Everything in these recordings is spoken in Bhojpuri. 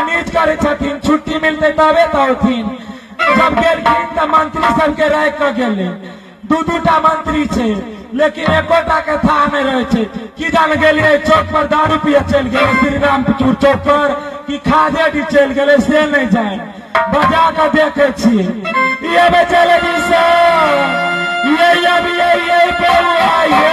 छुट्टी मिलते तबे तौथिन जब गेलखिन त मंत्री सबके राय क गेले दू-दूटा मंत्री छे लेकिन एकोटा के था नहीं रहे छे कि जान गेलिए चौक पर दारू पिए चल गए श्री रामपुर चौक पर कि खादे डी चल गए से नहीं जाए बजा के देखे छी ये बेचले जी से ये बोलिया ये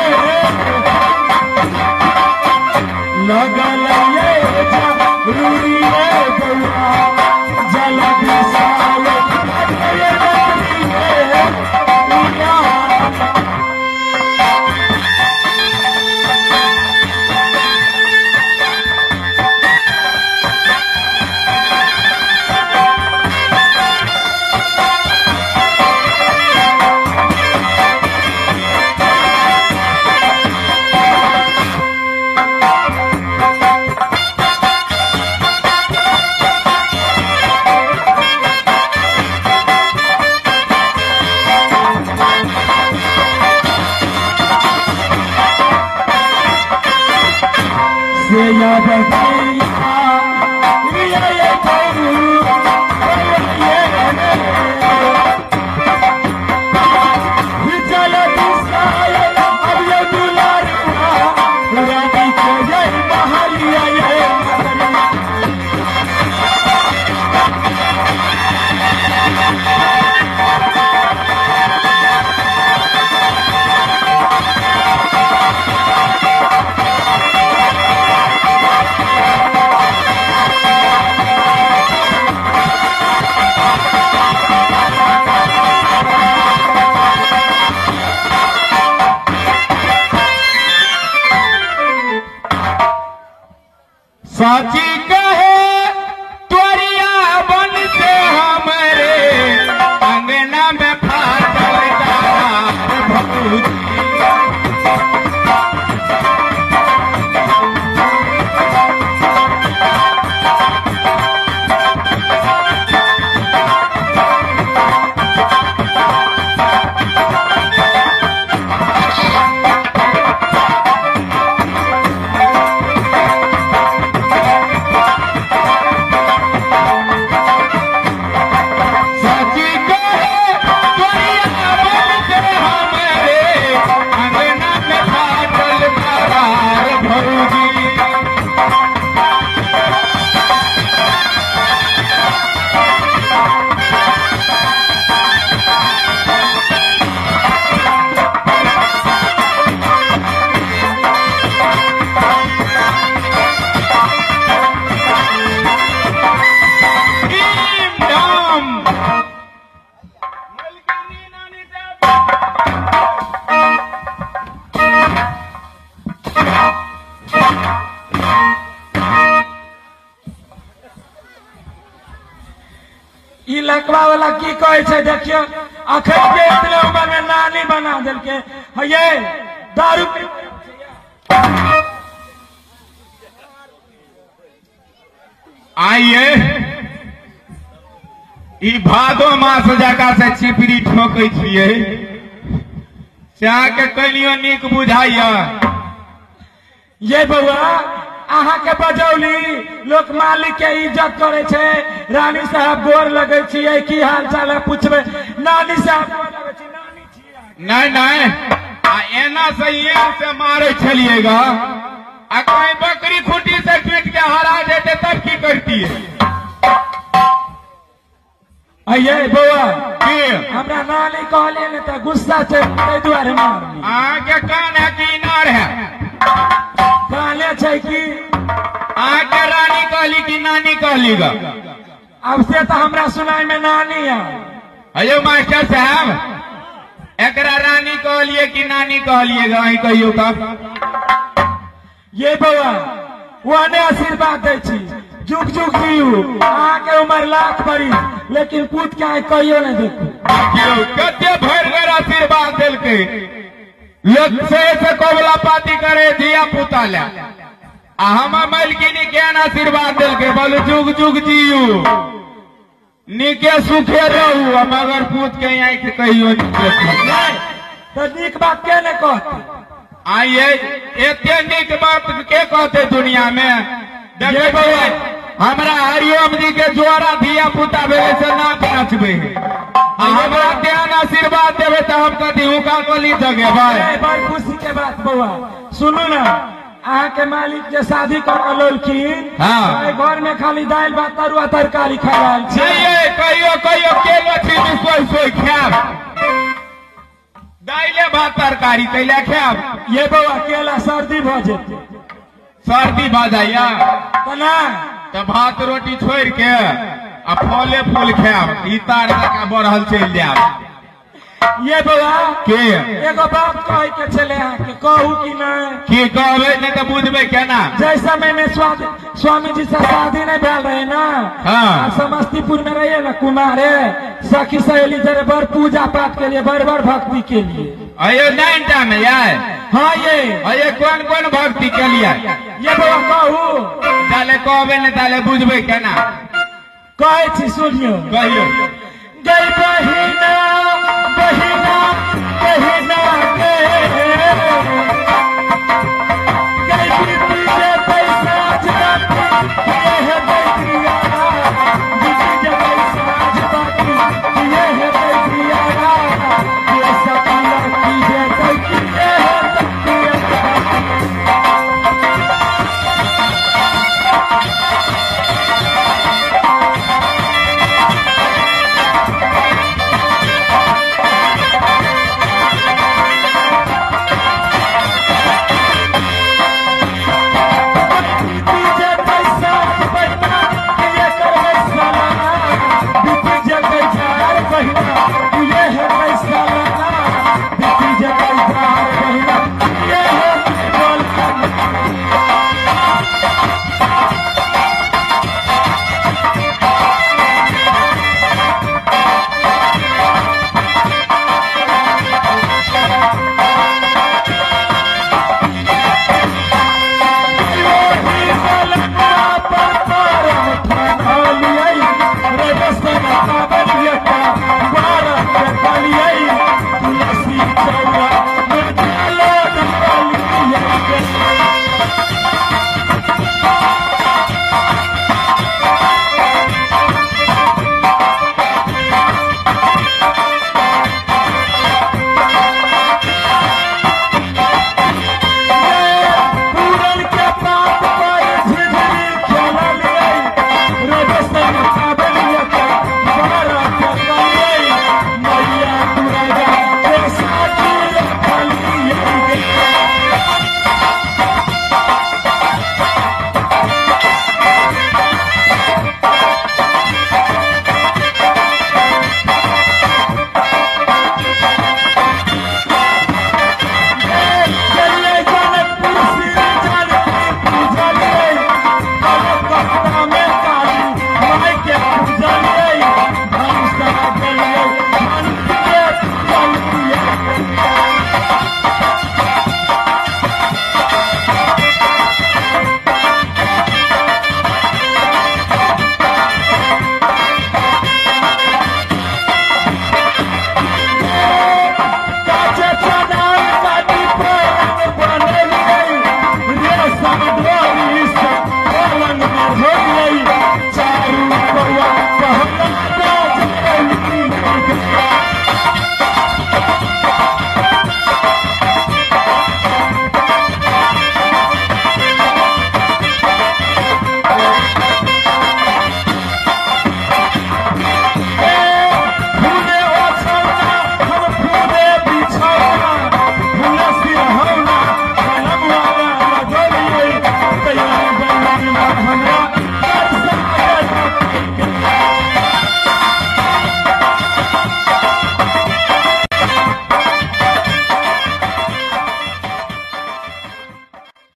लगल ये जरूरी है बउआ जल्दी साले ये जरूरी है साची कहे त्वरिया बन से हमारे अंगना में फाटल भूत लकवा वाला की कहे छे देखियो अखन के इतने उम्र में नानी बना दिल के ये दारू आइए ई भादो मास जका से चिपरी ठोकै छियै चाह के कलियो नीक बुझाइया ये बउआ अहा के बजौली लोक मालिक के इज्जत करे छे रानी साहब गोर लगे छियै की हाल चाल है पूछबे नानी साहब गोर लगे छी नानी छियै नहीं नहीं आ एना से ये से मारे छलिएगा आ कहीं बकरी खूंटी से पीट के हरा देते तब की करती है ये बउआ की हमरा नानी कहले ने त गुस्सा छे तै दुआरे मारली आके कान है कि नार है कहले छे कि आके रानी कहली कि नानी कहली गा अब से तो हमरा सुनाई में नानी है। अयो मास्टर साहब, एकरा रानी कहलिए कि नानी कहलिएगा, वही कहियो का। ये बउआ वहने आशीर्वाद दे छी, जुग जुग जियू, अहाँके उम्र लाख बरी, लेकिन पूत के आइ कहियो नहीं देखू। देखियो कते भरगर आशीर्वाद देलकै, लोग से कोबला पाती करे धिया पुता ले, आ हम मलकिनी केहन आशीर्वाद देलकै, बोलू जुग जुग जियू, नीके सुखे रहू, मगर पूत के आँख कहियो नहीं। तो नीक बात के ने कहते, आइए एते नीक बात के कहते दुनिया में। देखिए बउआ, हमरा हरिओम जी के जोड़ा धिया पुता भेले से नाच नचबे, हमरा ध्यान आशीर्वाद देवे तो हम कथी हुका गली जगे भाई। बड़ी खुशी के बात बउआ, सुनू ना, अहाँके मालिक जे शादी कर लोलखिन, हाँ। घर में खाली दाल भात तरुआ तरकारी खायल छै। कहियो कहियो केलो छी सोई सोई खाब, दाइले भात तरकारी कैला खाब। ये बउआ केला सर्दी भ जेतै, सर्दी भऽ जाइया तो ना तो भात रोटी छोड़ के आ फले फूल खाब, ई तार जका बढ़ल चलि जायब। ये बउआ के एगो बात कहे के छले अहाँके, कहू कि नहीं? की कहबै नहीं तो बुझबै केना। जय समय में स्वामी जी से शादी नहीं भेल रहे ना, हाँ। समस्तीपुर में रहिए ना कुमारे, सखी सहेली जरे बड़ पूजा पाठ के लिए, बड़ बड़ भक्ति के लिए। अयो नाइनटा में यार, हाँ ये अये कौन कौन भक्ति के लिए ये बउआ कहू, ताले कहबै नहीं ताले बुझबै केना। कहे छी सुनियो। कहियो गई बहिना बहिना बहिना के